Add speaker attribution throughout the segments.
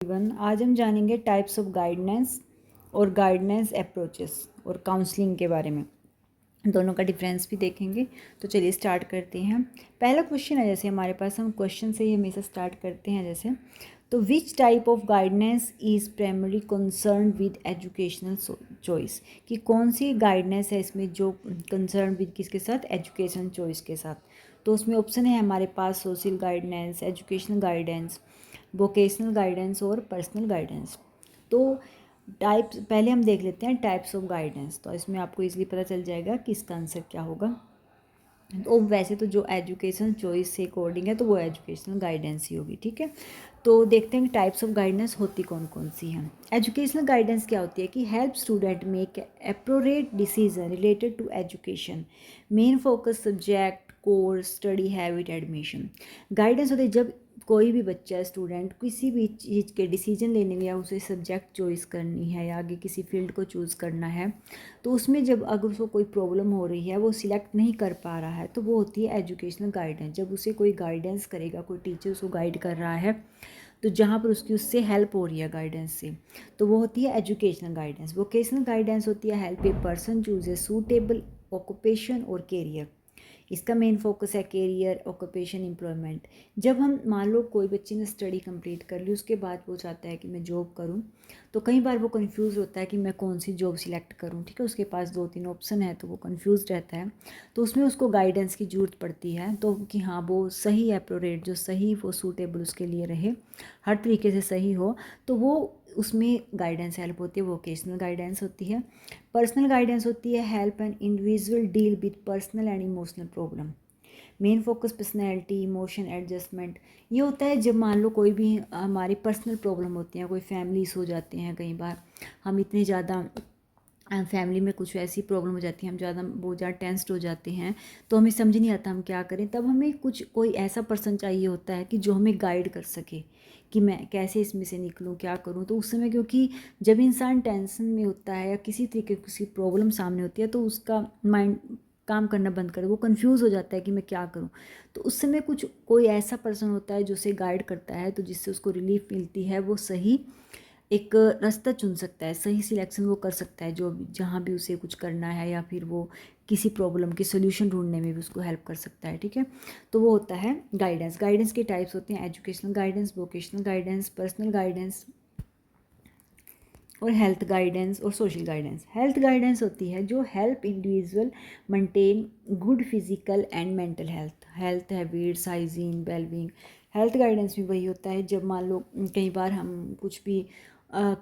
Speaker 1: Everyone, आज हम जानेंगे टाइप्स ऑफ गाइडेंस और गाइडेंस अप्रोचेस और काउंसलिंग के बारे में। दोनों का डिफरेंस भी देखेंगे। तो चलिए स्टार्ट करते हैं। पहला क्वेश्चन है, जैसे हमारे पास, हम क्वेश्चन से ही हमेशा स्टार्ट करते हैं। जैसे तो which type of guidance is primary concern with educational choice, कि कौन सी गाइडेंस है इसमें जो कंसर्न विद किसके साथ, एजुकेशन चॉइस के साथ। तो उसमें ऑप्शन है हमारे पास social guidance, educational guidance, vocational guidance और पर्सनल गाइडेंस। तो टाइप्स पहले हम देख लेते हैं टाइप्स ऑफ गाइडेंस। तो इसमें आपको इजीली पता चल जाएगा कि इसका आंसर क्या होगा। तो वैसे तो जो एजुकेशन चॉइस से अकॉर्डिंग है तो वो एजुकेशनल गाइडेंस ही होगी, ठीक है। तो देखते हैं कि टाइप्स ऑफ गाइडेंस होती कौन कौन सी हैं। एजुकेशनल गाइडेंस क्या होती है कि help student make appropriate decision related to education, main focus subject, course, study habit, admission. Guidance होती है जब कोई भी बच्चा, स्टूडेंट किसी भी चीज़ के डिसीजन लेने में, या उसे सब्जेक्ट चॉइस करनी है या आगे किसी फील्ड को चूज़ करना है, तो उसमें जब अगर उसको कोई प्रॉब्लम हो रही है, वो सिलेक्ट नहीं कर पा रहा है, तो वो होती है एजुकेशनल गाइडेंस। जब उसे कोई गाइडेंस करेगा, कोई टीचर उसको गाइड कर रहा है, तो जहाँ पर उसकी उससे हेल्प हो रही है गाइडेंस से, तो वो होती है एजुकेशनल गाइडेंस। वोकेशनल गाइडेंस होती है help a person choose a suitable occupation और कैरियर। इसका मेन फोकस है कैरियर, ऑक्यूपेशन, एम्प्लॉयमेंट। जब हम, मान लो कोई बच्चे ने स्टडी कंप्लीट कर ली, उसके बाद वो चाहता है कि मैं जॉब करूं, तो कई बार वो कंफ्यूज होता है कि मैं कौन सी जॉब सिलेक्ट करूं, ठीक है। उसके पास 2-3 ऑप्शन है, तो वो कंफ्यूज रहता है। तो उसमें उसको गाइडेंस की ज़रूरत पड़ती है, तो कि हाँ वो सही एप्रोप्रिएट, जो सही वो सूटेबल उसके लिए रहे, हर तरीके से सही हो, तो वो उसमें गाइडेंस हेल्प होती है, वोकेशनल गाइडेंस होती है। पर्सनल गाइडेंस होती है help an individual deal with personal and emotional problem, main focus personality, emotion, adjustment. ये होता है जब मान लो कोई भी हमारी पर्सनल प्रॉब्लम होती हैं, कोई फैमिलीज हो जाते हैं, कई बार हम इतने ज़्यादा फैमिली में कुछ ऐसी प्रॉब्लम हो जाती है, हम ज़्यादा बहुत ज़्यादा टेंस्ड हो जाते हैं, तो हमें समझ नहीं आता हम क्या करें। तब हमें कुछ कोई ऐसा पर्सन चाहिए होता है कि जो हमें गाइड कर सके कि मैं कैसे इसमें से निकलूँ, क्या करूँ। तो उस समय, क्योंकि जब इंसान टेंशन में होता है या किसी तरीके की किसी प्रॉब्लम सामने होती है, तो उसका माइंड काम करना बंद कर, वो कंफ्यूज हो जाता है कि मैं क्या करूँ। तो उस समय कुछ कोई ऐसा पर्सन होता है जो उसे गाइड करता है, तो जिससे उसको रिलीफ मिलती है, वो सही एक रास्ता चुन सकता है, सही सिलेक्शन वो कर सकता है, जो जहाँ भी उसे कुछ करना है, या फिर वो किसी प्रॉब्लम के सोल्यूशन ढूंढने में भी उसको हेल्प कर सकता है, ठीक है। तो वो होता है गाइडेंस। गाइडेंस के टाइप्स होते हैं educational guidance, vocational guidance, personal guidance और हेल्थ गाइडेंस और सोशल गाइडेंस। हेल्थ गाइडेंस होती है जो help individual maintain good physical and mental health, health habits, hygiene, wellbeing. Health guidance भी वही होता है जब मान लो कई बार हम कुछ भी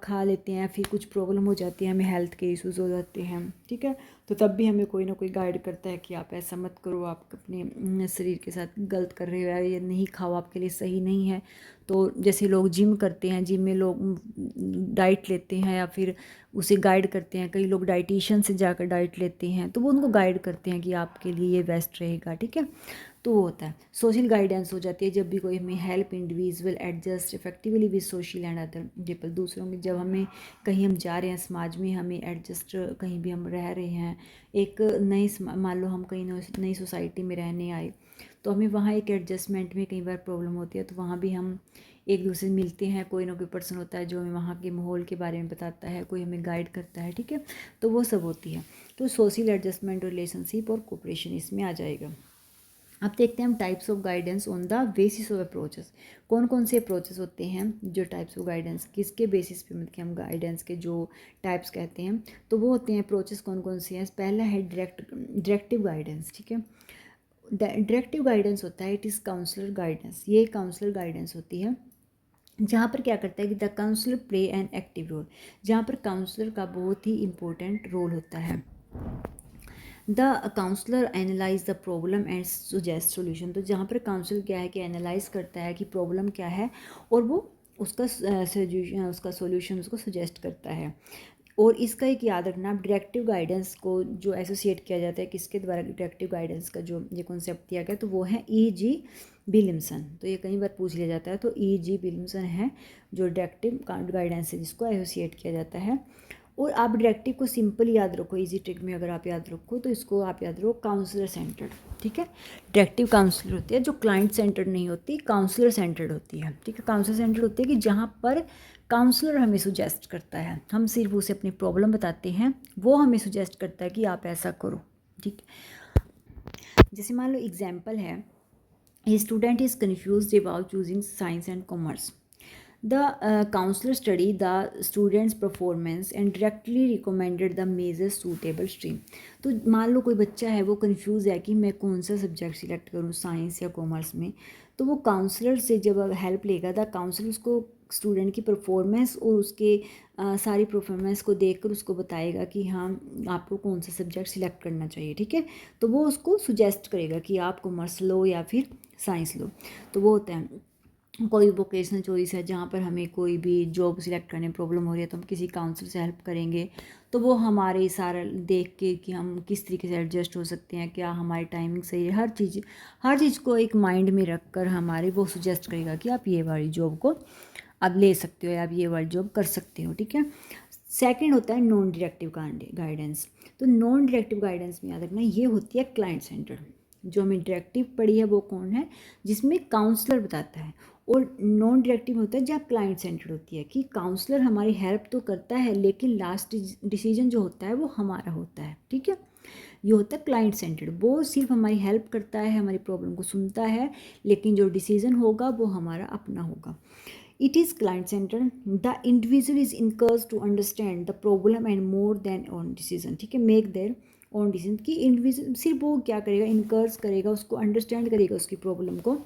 Speaker 1: खा लेते हैं, फिर कुछ प्रॉब्लम हो जाती है, हमें हेल्थ के इश्यूज़ हो जाते हैं, ठीक है। तो तब भी हमें कोई ना कोई गाइड करता है कि आप ऐसा मत करो, आप अपने शरीर के साथ गलत कर रहे हो, या ये नहीं खाओ, आपके लिए सही नहीं है। तो जैसे लोग जिम करते हैं, जिम में लोग डाइट लेते हैं, या फिर उसे गाइड करते हैं, कई लोग डाइटिशियन से जाकर डाइट लेते हैं, तो वो उनको गाइड करते हैं कि आपके लिए ये बेस्ट रहेगा, ठीक है। तो वो होता है सोशल गाइडेंस। हो जाती है जब भी कोई हमें help individual adjust effectively with social and other people, दूसरों में जब हमें कहीं हम जा रहे हैं समाज में, हमें एडजस्ट, कहीं भी हम रह रहे हैं, एक नई, मान लो हम कहीं नई सोसाइटी में रहने आए, तो हमें वहाँ एक एडजस्टमेंट में कई बार प्रॉब्लम होती है, तो वहाँ भी हम एक दूसरे से मिलते हैं, कोई ना कोई पर्सन होता है जो हमें वहाँ के माहौल के बारे में बताता है, कोई हमें गाइड करता है, ठीक है। तो वो सब होती है। तो सोशल एडजस्टमेंट, रिलेशनशिप और कोऑपरेशन इसमें आ जाएगा। अब देखते हैं हम types of guidance on the basis of approaches. कौन कौन से अप्रोचेस होते हैं जो टाइप्स ऑफ गाइडेंस किसके बेसिस पे, मतलब कि हम गाइडेंस के जो टाइप्स कहते हैं, तो वो होते हैं अप्रोचेस कौन कौन से हैं। पहला है डायरेक्टिव गाइडेंस, ठीक है। डायरेक्टिव गाइडेंस होता है, इट इज़ काउंसलर गाइडेंस। ये काउंसलर गाइडेंस होती है जहाँ पर क्या करता है कि the counsellor play an active role, जहाँ पर काउंसलर का बहुत ही इंपॉर्टेंट रोल होता है। The counsellor analyse the problem and suggest solution, तो जहाँ पर काउंसलर क्या है कि एनालाइज करता है कि प्रॉब्लम क्या है, और वो उसका सजेशन, उसका सोल्यूशन उसको सजेस्ट करता है। और इसका एक याद रखना, आप डायरेक्टिव गाइडेंस को जो एसोसिएट किया जाता है, किसके द्वारा डायरेक्टिव गाइडेंस का जो ये कॉन्सेप्ट दिया गया, तो वो है E.G. विलियमसन। तो ये कई बार पूछ लिया जाता है, तो E.G. विलियमसन है जो डायरेक्टिव गाइडेंस है जिसको एसोसिएट किया जाता है। और आप डायरेक्टिव को सिंपल याद रखो, इजी ट्रिक में अगर आप याद रखो तो इसको आप याद रखो काउंसलर सेंटर्ड, ठीक है। डायरेक्टिव काउंसलर होती है जो क्लाइंट सेंटर्ड नहीं होती, काउंसलर सेंटर्ड होती है, ठीक है। काउंसलर सेंटर्ड होती है कि जहाँ पर काउंसलर हमें सुजेस्ट करता है, हम सिर्फ उसे अपनी प्रॉब्लम बताते हैं, वो हमें सुजेस्ट करता है कि आप ऐसा करो, ठीक। जैसे मान लो एग्जाम्पल है, a student is confuse about choosing science and commerce. The counselor studied the student's performance and directly recommended the major suitable stream. तो मान लो कोई बच्चा है वो कंफ्यूज है कि मैं कौन सा सब्जेक्ट सिलेक्ट करूँ साइंस या कॉमर्स में, तो वो काउंसलर से जब हेल्प लेगा द काउंसलर उसको स्टूडेंट की परफॉर्मेंस और उसके सारी परफॉर्मेंस को देखकर उसको बताएगा कि हाँ आपको कौन सा सब्जेक्ट सिलेक्ट करना चाहिए, ठीक है। तो वो उसको सुजेस्ट करेगा कि आप कॉमर्स लो या फिर साइंस लो। तो वो होता है कोई वोकेशनल चॉइस है जहाँ पर हमें कोई भी जॉब सिलेक्ट करने में प्रॉब्लम हो रही है तो हम किसी काउंसलर से हेल्प करेंगे, तो वो हमारे सारा देख के कि हम किस तरीके से एडजस्ट हो सकते हैं, क्या हमारी टाइमिंग सही है, हर चीज़ को एक माइंड में रख कर हमारे वो सुजेस्ट करेगा कि आप ये वाली जॉब को आप ले सकते हो या आप ये वाली जॉब कर सकते हो, ठीक है। सेकंड होता है नॉन डायरेक्टिव गाइडेंस। तो नॉन डायरेक्टिव गाइडेंस में याद रखना ये होती है क्लाइंट सेंटर। जो हमें डायरेक्टिव पढ़ी है वो कौन है, जिसमें काउंसलर बताता है, और नॉन डायरेक्टिव होता है जहाँ क्लाइंट सेंटर होती है कि काउंसलर हमारी हेल्प तो करता है लेकिन लास्ट डिसीजन जो होता है वो हमारा होता है, ठीक है। ये होता है क्लाइंट सेंटर्ड, वो सिर्फ हमारी हेल्प करता है, हमारी प्रॉब्लम को सुनता है, लेकिन जो डिसीजन होगा वो हमारा अपना होगा। It is client centered. The individual is encouraged to understand the problem and more than own decision, ठीक है, make their own decision। कि इंडिविजुअल सिर्फ वो क्या करेगा, इनकर्ज करेगा, उसको अंडरस्टैंड करेगा उसकी प्रॉब्लम को,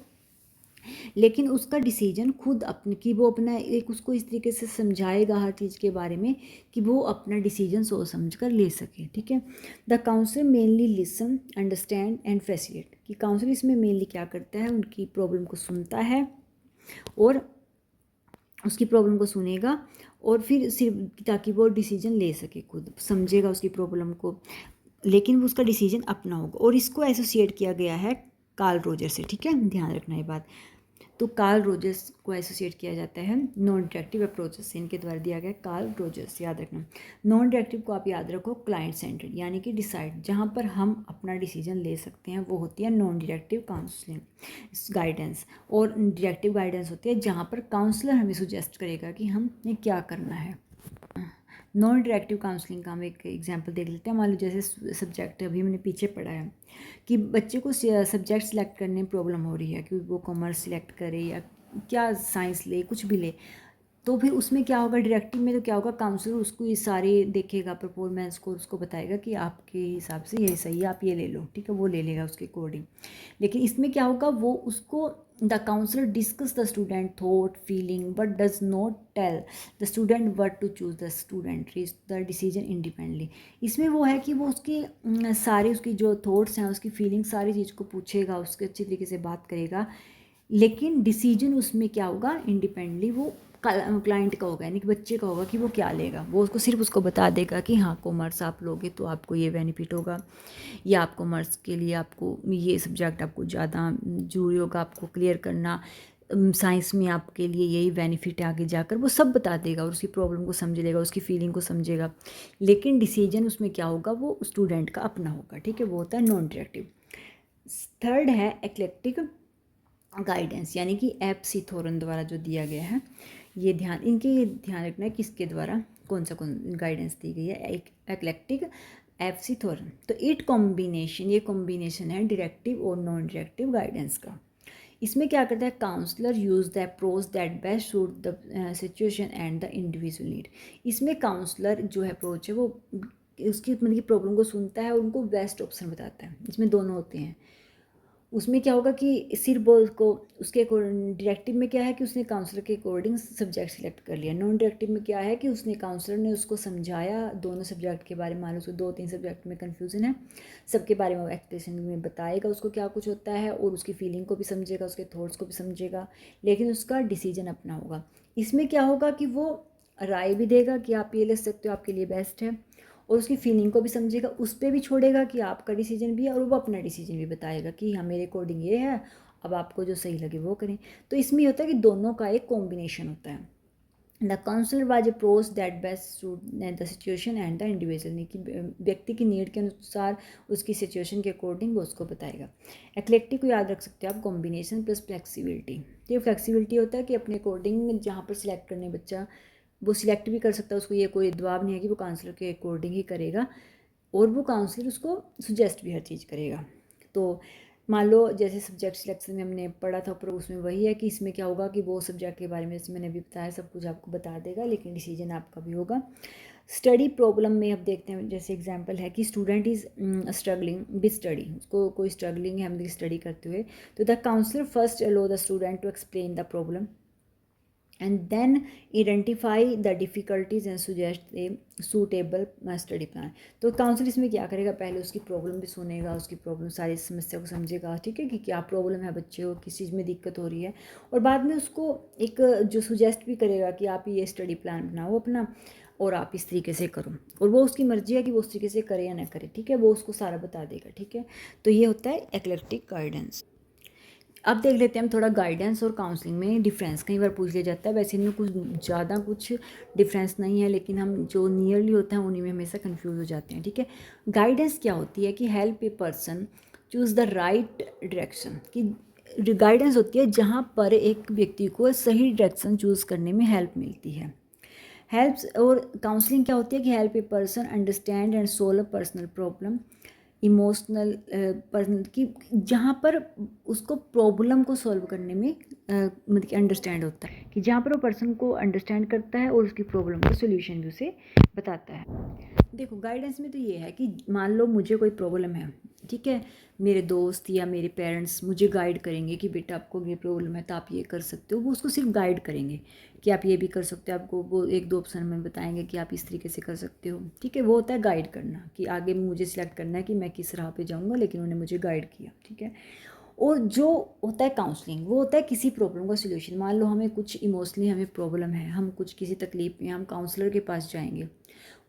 Speaker 1: लेकिन उसका डिसीजन खुद अपने कि वो अपना एक उसको इस तरीके से समझाएगा हर चीज़ के बारे में कि वो अपना डिसीजन सोच समझ कर ले सके, ठीक है। The counsellor mainly listen understand and facilitate, कि काउंसलर इसमें मेनली क्या करता है, उनकी प्रॉब्लम को सुनता है और उसकी प्रॉब्लम को सुनेगा और फिर सिर्फ ताकि वो डिसीजन ले सके, खुद समझेगा उसकी प्रॉब्लम को, लेकिन वो उसका डिसीजन अपना होगा। और इसको एसोसिएट किया गया है कार्ल रोजर से, ठीक है, ध्यान रखना ये बात। तो कार्ल रोजर्स को एसोसिएट किया जाता है नॉन डायरेक्टिव अप्रोचेस से, इनके द्वारा दिया गया कार्ल रोजर्स, याद रखना। नॉन डायरेक्टिव को आप याद रखो क्लाइंट सेंटर्ड, यानी कि डिसाइड, जहाँ पर हम अपना डिसीजन ले सकते हैं वो होती है नॉन डायरेक्टिव काउंसलिंग गाइडेंस। और डायरेक्टिव गाइडेंस होती है जहाँ पर काउंसलर हमें सुजेस्ट करेगा कि हमें क्या करना है। नॉन डायरेक्टिव काउंसलिंग का हम एक एग्जांपल देख लेते हैं। मान लो जैसे सब्जेक्ट अभी मैंने पीछे पढ़ा है कि बच्चे को सब्जेक्ट सिलेक्ट करने में प्रॉब्लम हो रही है कि वो कॉमर्स सिलेक्ट करे या क्या साइंस ले, कुछ भी ले, तो फिर उसमें क्या होगा, डायरेक्टिव में तो क्या होगा, काउंसलर उसको ये सारे देखेगा परफॉर्मेंस को, उसको बताएगा कि आपके हिसाब से ये सही है, आप ये ले लो, ठीक है, वो ले लेगा उसके अकॉर्डिंग। लेकिन इसमें क्या होगा, वो उसको the counsellor discuss the student thought feeling but does not tell the student what to choose, the student reach the decision independently. इसमें वो है कि वो उसकी सारे उसकी जो थॉट्स हैं, उसकी फीलिंग, सारी चीज़ को पूछेगा, उसके अच्छी तरीके से बात करेगा, लेकिन डिसीजन उसमें क्या होगा, इंडिपेंडेंटली वो क्लाइंट का होगा, यानी कि बच्चे का होगा कि वो क्या लेगा। वो उसको सिर्फ उसको बता देगा कि हाँ कॉमर्स आप लोगे तो आपको ये बेनिफिट होगा, या आप कॉमर्स के लिए आपको ये सब्जेक्ट आपको ज़्यादा जरूरी होगा आपको क्लियर करना, साइंस में आपके लिए यही बेनिफिट है आगे जाकर, वो सब बता देगा और उसकी प्रॉब्लम को समझ लेगा, उसकी फीलिंग को समझेगा, लेकिन डिसीजन उसमें क्या होगा, वो स्टूडेंट का अपना होगा, ठीक है, वो होता है नॉन डायरेक्टिव। थर्ड है एक्लेक्टिक गाइडेंस, यानी कि एफ.सी. थॉरन द्वारा जो दिया गया है, ये ध्यान रखना है किसके द्वारा कौन गाइडेंस दी गई है, एक एक्लेक्टिक एफ.सी. थॉरन। तो ये कॉम्बिनेशन है डायरेक्टिव और नॉन डायरेक्टिव गाइडेंस का। इसमें क्या करता है, counsellor use the approach that best suit the situation and the individual need. इसमें काउंसलर जो है अप्रोच है वो उसकी मतलब की प्रॉब्लम को सुनता है और उनको बेस्ट ऑप्शन बताता है। इसमें दोनों होते हैं। उसमें क्या होगा कि सिर्फ वो उसको उसके डायरेक्टिव में क्या है कि उसने काउंसलर के अकॉर्डिंग सब्जेक्ट सेलेक्ट कर लिया। नॉन डायरेक्टिव में क्या है कि उसने काउंसलर ने उसको समझाया दोनों सब्जेक्ट के बारे में, मान लो उसको 2-3 सब्जेक्ट में कन्फ्यूजन है, सबके बारे में वो एक्सप्लेनेशन में बताएगा उसको क्या कुछ होता है और उसकी फीलिंग को भी समझेगा, उसके थॉट्स को भी समझेगा, लेकिन उसका डिसीजन अपना होगा। इसमें क्या होगा कि वो राय भी देगा कि आप ये ले सकते हो, आपके लिए बेस्ट है, और उसकी फीलिंग को भी समझेगा, उस पर भी छोड़ेगा कि आपका डिसीजन भी है, और वो अपना डिसीजन भी बताएगा कि हाँ मेरे अकॉर्डिंग ये है, अब आपको जो सही लगे वो करें। तो इसमें होता है कि दोनों का एक कॉम्बिनेशन होता है। The counsellor was approach that best suit the situation and the individual, कि व्यक्ति की नीड के अनुसार उसकी सिचुएशन के अकॉर्डिंग वो उसको बताएगा। एक्लेक्टिक को याद रख सकते हो आप, कॉम्बिनेशन प्लस फ्लेक्सिबिलिटी। तो ये फ्लेक्सिबिलिटी होता है कि अपने अकॉर्डिंग जहाँ पर सिलेक्ट करने बच्चा वो सिलेक्ट भी कर सकता है, उसको ये कोई दबाव नहीं है कि वो काउंसलर के अकॉर्डिंग ही करेगा, और वो काउंसलर उसको सुजेस्ट भी हर चीज़ करेगा। तो मान लो जैसे सब्जेक्ट सिलेक्शन में हमने पढ़ा था ऊपर, उसमें वही है कि इसमें क्या होगा कि वो सब्जेक्ट के बारे में जैसे मैंने अभी बताया सब कुछ आपको बता देगा, लेकिन डिसीजन आपका भी होगा। स्टडी प्रॉब्लम में अब देखते हैं, जैसे एग्जांपल है कि student is struggling with study, उसको कोई स्ट्रगलिंग है मतलब स्टडी करते हुए, तो the counsellor first allow the student to explain the problem and then identify the difficulties and suggest a suitable study plan। तो काउंसलर इसमें क्या करेगा, पहले उसकी प्रॉब्लम भी सुनेगा, उसकी प्रॉब्लम सारी समस्या को समझेगा, ठीक है, कि क्या प्रॉब्लम है बच्चे को, किस चीज़ में दिक्कत हो रही है, और बाद में उसको एक जो सुजेस्ट भी करेगा कि आप ये स्टडी प्लान बनाओ अपना और आप इस तरीके से करो, और वो उसकी मर्जी है कि वो उस तरीके से करे या ना करे, ठीक है, वो उसको सारा बता देगा, ठीक है। तो ये होता है एक्लेक्टिक गाइडेंस। अब देख लेते हैं हम थोड़ा गाइडेंस और काउंसलिंग में डिफरेंस, कई बार पूछ लिया जाता है, वैसे इनमें कुछ ज़्यादा कुछ डिफरेंस नहीं है, लेकिन हम जो नियरली होता है उन्हीं में हमेशा कंफ्यूज हो जाते हैं, ठीक है। गाइडेंस क्या होती है कि help a person choose the right direction, कि गाइडेंस होती है जहाँ पर एक व्यक्ति को सही डायरेक्शन चूज़ करने में हेल्प मिलती है। हेल्प्स, और काउंसलिंग क्या होती है कि help a person understand and solve personal problem, emotional person, की जहाँ पर उसको प्रॉब्लम को सॉल्व करने में मतलब कि अंडरस्टैंड होता है, कि जहाँ पर वो पर्सन को अंडरस्टैंड करता है और उसकी प्रॉब्लम का सोल्यूशन भी उसे बताता है। देखो गाइडेंस में तो ये है कि मान लो मुझे कोई प्रॉब्लम है, ठीक है, मेरे दोस्त या मेरे पेरेंट्स मुझे गाइड करेंगे कि बेटा आपको ये प्रॉब्लम है तो आप ये कर सकते हो, वो उसको सिर्फ गाइड करेंगे कि आप ये भी कर सकते हो, आपको वो एक दो ऑप्शन में बताएंगे कि आप इस तरीके से कर सकते हो, ठीक है, वो होता है गाइड करना, कि आगे मुझे सिलेक्ट करना है कि मैं किस राह पे जाऊँगा, लेकिन उन्होंने मुझे गाइड किया, ठीक है। और जो होता है काउंसलिंग, वो होता है किसी प्रॉब्लम का सोल्यूशन। मान लो हमें कुछ इमोशनली हमें प्रॉब्लम है, हम कुछ किसी तकलीफ में, हम काउंसलर के पास जाएंगे,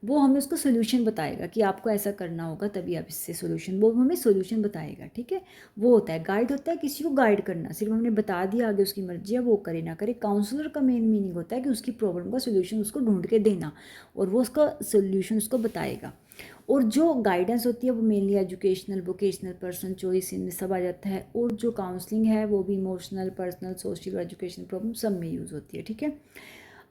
Speaker 1: वो हमें उसका सोल्यूशन बताएगा कि आपको ऐसा करना होगा तभी आप इससे सोल्यूशन, वो हमें सोल्यूशन बताएगा, ठीक है। वो होता है गाइड, होता है किसी को गाइड करना, सिर्फ हमने बता दिया, आगे उसकी मर्जी है वो करे ना करे। काउंसलर का मेन मीनिंग होता है कि उसकी प्रॉब्लम का सोल्यूशन उसको ढूंढ के देना, और वो उसका सोल्यूशन उसको बताएगा। और जो गाइडेंस होती है वो mainly educational, vocational, personal choice, इनमें सब आ जाता है, और जो काउंसलिंग है वो भी emotional, personal, social, educational problem सब में यूज़ होती है, ठीक है।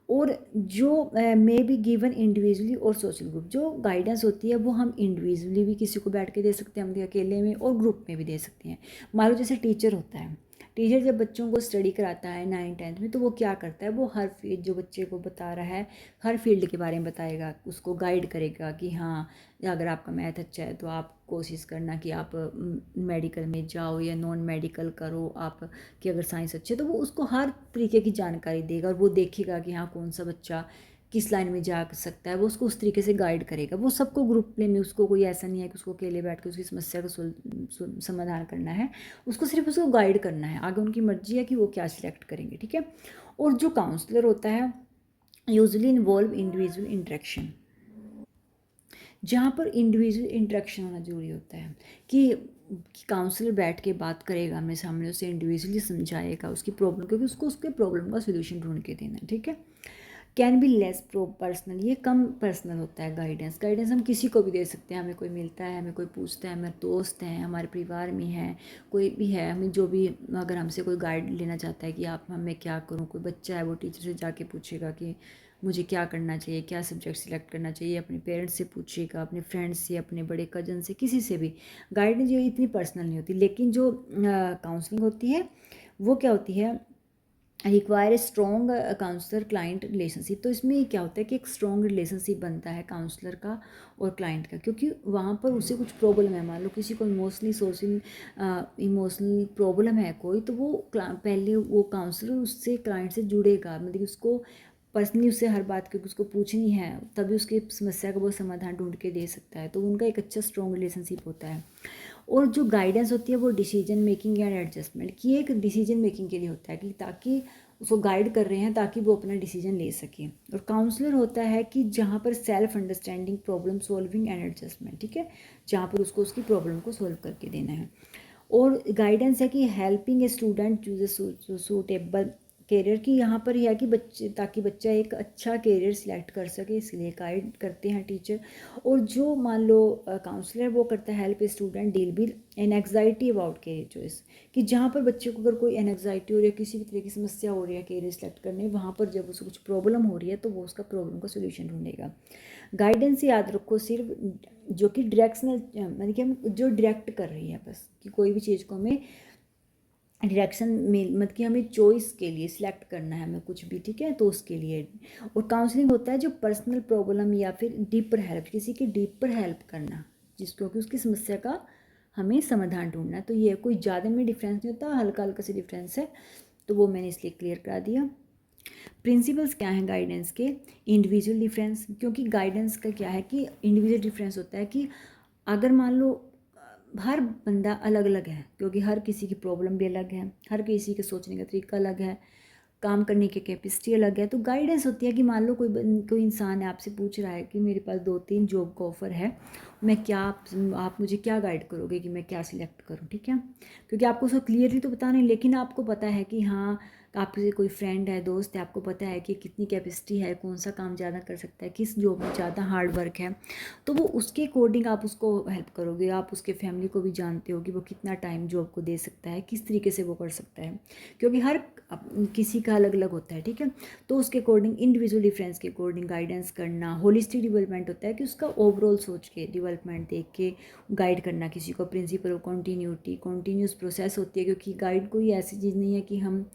Speaker 1: और जो मे बी गिवन इंडिविजुअली और सोशल ग्रुप, जो गाइडेंस होती है वो हम इंडिविजुअली भी किसी को बैठ के दे सकते हैं, हम अकेले में, और ग्रुप में भी दे सकते हैं। मान लो जैसे टीचर होता है, टीचर जब बच्चों को स्टडी कराता है 9th-10th में, तो वो क्या करता है, वो हर फील्ड जो बच्चे को बता रहा है हर फील्ड के बारे में बताएगा, उसको गाइड करेगा कि हाँ अगर आपका मैथ अच्छा है तो आप कोशिश करना कि आप मेडिकल में जाओ या नॉन मेडिकल करो, आप कि अगर साइंस अच्छे, तो वो उसको हर तरीके की जानकारी देगा, और वो देखेगा कि हाँ कौन सा बच्चा किस लाइन में जा सकता है, वो उसको उस तरीके से गाइड करेगा। वो सबको ग्रुप प्ले में, उसको कोई ऐसा नहीं है कि उसको अकेले बैठ के उसकी समस्या का समाधान करना है, उसको सिर्फ उसको गाइड करना है, आगे उनकी मर्जी है कि वो क्या सिलेक्ट करेंगे, ठीक है। और जो काउंसलर होता है यूजुअली इन्वॉल्व इंडिविजुअल इंटरेक्शन, जहाँ पर इंडिविजुअल इंटरेक्शन होना ज़रूरी होता है, कि काउंसलर बैठ के बात करेगा हमें सामने, उसे इंडिविजुअली समझाएगा उसकी प्रॉब्लम, क्योंकि उसको उसके प्रॉब्लम का सोल्यूशन ढूंढ के देना है, ठीक है। Can be less pro personal, ये कम पर्सनल होता है गाइडेंस। गाइडेंस हम किसी को भी दे सकते हैं, हमें कोई मिलता है, हमें कोई पूछता है, हमारे दोस्त हैं, हमारे परिवार में है, कोई भी है, हमें जो भी अगर हमसे कोई गाइड लेना चाहता है कि आप हमें क्या करूँ, कोई बच्चा है वो टीचर से जाके पूछेगा कि मुझे क्या करना चाहिए, क्या सब्जेक्ट सिलेक्ट करना चाहिए, अपने पेरेंट्स से पूछेगा, अपने फ्रेंड्स से, अपने बड़े कजन से, किसी से भी। गाइडेंस जो इतनी पर्सनल नहीं होती, लेकिन जो काउंसलिंग होती है वो क्या होती है, require a strong counsellor client relationship. तो इसमें क्या होता है कि एक स्ट्रॉन्ग रिलेशनशिप बनता है काउंसलर का और क्लाइंट का, क्योंकि वहाँ पर उसे कुछ प्रॉब्लम है, मान लो किसी को इमोशनली सोशल इमोशनल प्रॉब्लम है कोई, तो वो पहले वो काउंसलर उससे क्लाइंट से जुड़ेगा, मतलब उसको पर्सनली उससे हर बात, क्योंकि उसको पूछनी है, तभी उसकी समस्या का वो समाधान ढूंढ के दे सकता है, तो उनका एक अच्छा स्ट्रॉन्ग रिलेशनशिप होता है। और जो गाइडेंस होती है वो डिसीजन मेकिंग एंड एडजस्टमेंट की, एक डिसीजन मेकिंग के लिए होता है, कि ताकि उसको गाइड कर रहे हैं ताकि वो अपना डिसीजन ले सके। और काउंसलर होता है कि जहाँ पर self understanding, problem solving and adjustment, ठीक है, जहाँ पर उसको उसकी प्रॉब्लम को सॉल्व करके देना है। और गाइडेंस है कि helping a student choose a suitable career की यहाँ पर यह है कि बच्चे, ताकि बच्चा एक अच्छा कैरियर सिलेक्ट कर सके, इसलिए गाइड करते हैं टीचर। और जो मान लो काउंसलर वो करता है help student deal with an anxiety about career choice, कि जहाँ पर बच्चे को अगर कोई एनएग्जाइटी हो रही है, किसी भी तरह की समस्या हो रही है कैरियर सेलेक्ट करने, वहाँ पर जब उसको कुछ प्रॉब्लम हो रही है तो वो उसका प्रॉब्लम का सोल्यूशन ढूंढेगा। गाइडेंस याद रखो सिर्फ जो कि डायरेक्शनल, मतलब कि हम जो डायरेक्ट कर रही है, बस कि कोई भी चीज़ को हमें डायरेक्शन में, मतलब कि हमें चॉइस के लिए सिलेक्ट करना है हमें कुछ भी, ठीक है, तो उसके लिए। और काउंसलिंग होता है जो पर्सनल प्रॉब्लम या फिर डीपर हेल्प, किसी की डीपर हेल्प करना, जिसको कि उसकी समस्या का हमें समाधान ढूंढना है। तो ये कोई ज़्यादा में डिफरेंस नहीं होता, हल्का हल्का से डिफरेंस है, तो वो मैंने इसलिए क्लियर करा दिया। प्रिंसिपल्स क्या हैं गाइडेंस के? इंडिविजुअल डिफरेंस, क्योंकि गाइडेंस का क्या है कि इंडिविजुअल डिफरेंस होता है कि अगर मान लो हर बंदा अलग अलग है, क्योंकि हर किसी की प्रॉब्लम भी अलग है, हर किसी के सोचने का तरीका अलग है, काम करने की कैपेसिटी अलग है। तो गाइडेंस होती है कि मान लो कोई इंसान है आपसे पूछ रहा है कि मेरे पास 2-3 जॉब का ऑफ़र है, मैं क्या, आप मुझे क्या गाइड करोगे कि मैं क्या सिलेक्ट करूं, ठीक है, क्योंकि आपको उसको क्लियरली तो पता नहीं, लेकिन आपको पता है कि हाँ, आपके कोई फ्रेंड है, दोस्त है, आपको पता है कि कितनी कैपेसिटी है, कौन सा काम ज़्यादा कर सकता है, किस जॉब में ज़्यादा हार्ड वर्क है, तो वो उसके अकॉर्डिंग आप उसको हेल्प करोगे। आप उसके फैमिली को भी जानते हो कि वो कितना टाइम जॉब को दे सकता है, किस तरीके से वो कर सकता है, क्योंकि हर किसी का अलग अलग होता है, ठीक है। तो उसके अकॉर्डिंग, इंडिविजुअल डिफरेंस के अकॉर्डिंग गाइडेंस करना। होलिस्टिक डेवलपमेंट होता है कि उसका ओवरऑल सोच के, डेवलपमेंट देख के गाइड करना किसी को। Principle of continuity, continuous process होती है, क्योंकि गाइड कोई ऐसी चीज़ नहीं है कि हम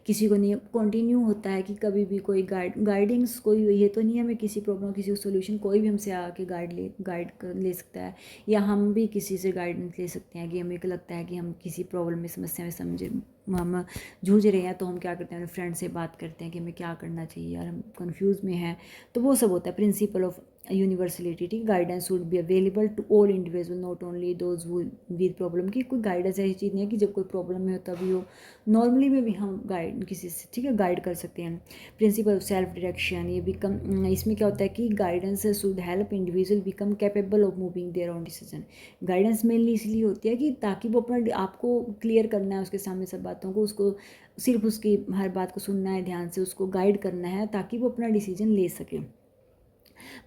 Speaker 1: किसी को नहीं, कॉन्टीन्यू होता है कि कभी भी कोई गाइडेंस कोई ये तो नहीं है हमें किसी प्रॉब्लम, किसी सोल्यूशन कोई भी हमसे आके गाइड ले सकता है, या हम भी किसी से गाइडेंस ले सकते हैं कि हमें लगता है कि हम किसी प्रॉब्लम में, समस्या में हम जूझ रहे हैं, तो हम क्या करते हैं, अपने फ्रेंड से बात करते हैं कि हमें क्या करना चाहिए यार, हम कंफ्यूज में हैं, तो वो सब होता है। Principle of universality, guidance would be available to all individual not only those with problem, की कोई गाइडेंस ऐसी चीज़ नहीं है कि जब कोई प्रॉब्लम में हो तभी हो, नॉर्मली में भी हम गाइड किसी से, ठीक है, गाइड कर सकते हैं। प्रिंसिपल ऑफ सेल्फ डायरेक्शन, ये बिकम, इसमें क्या होता है कि guidance should help individual become capable of moving their own decision. Guidance mainly इसलिए होती है कि ताकि वो अपना, आपको क्लियर करना है उसके सामने सब बातों को, उसको सिर्फ उसकी हर बात को सुनना है ध्यान से, उसको गाइड करना है ताकि वो अपना डिसीजन ले सके।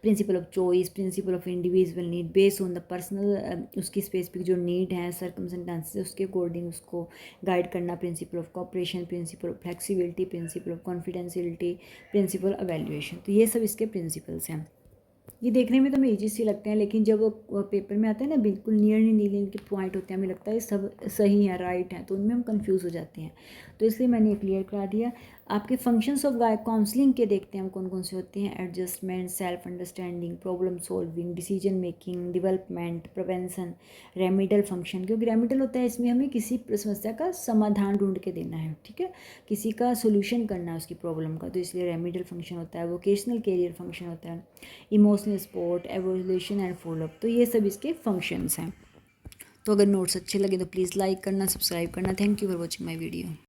Speaker 1: Principle of choice, principle of individual need based on the personal, उसकी स्पेसिफिक जो नीड है, सर्कमस्टेंसेस, उसके अकॉर्डिंग उसको गाइड करना। Principle of cooperation, principle of flexibility, principle of confidentiality, principle evaluation, तो ये सब इसके प्रिंसिपल्स हैं। ये देखने में तो हमें ईजी से लगते हैं, लेकिन जब वो पेपर में आते हैं ना, बिल्कुल नियर के पॉइंट होते हैं, हमें लगता है सब सही है, राइट है, तो उनमें हम कंफ्यूज हो जाते हैं, तो इसलिए मैंने क्लियर करा दिया। आपके फंक्शंस ऑफ काउंसलिंग के देखते हैं हम कौन कौन से होते हैं। Adjustment, self understanding, problem solving, decision making, development, prevention, remedial function, क्योंकि रेमिडल होता है इसमें हमें किसी समस्या का समाधान ढूंढ के देना है, ठीक है, किसी का सोल्यूशन करना है उसकी प्रॉब्लम का, तो इसलिए रेमिडल फंक्शन होता है। वोकेशनल कैरियर फंक्शन होता है। Emotional support, evolution and follow up, तो ये सब इसके फंक्शंस हैं। तो अगर नोट्स अच्छे लगे तो प्लीज़ लाइक करना, सब्सक्राइब करना। Thank you for watching my video.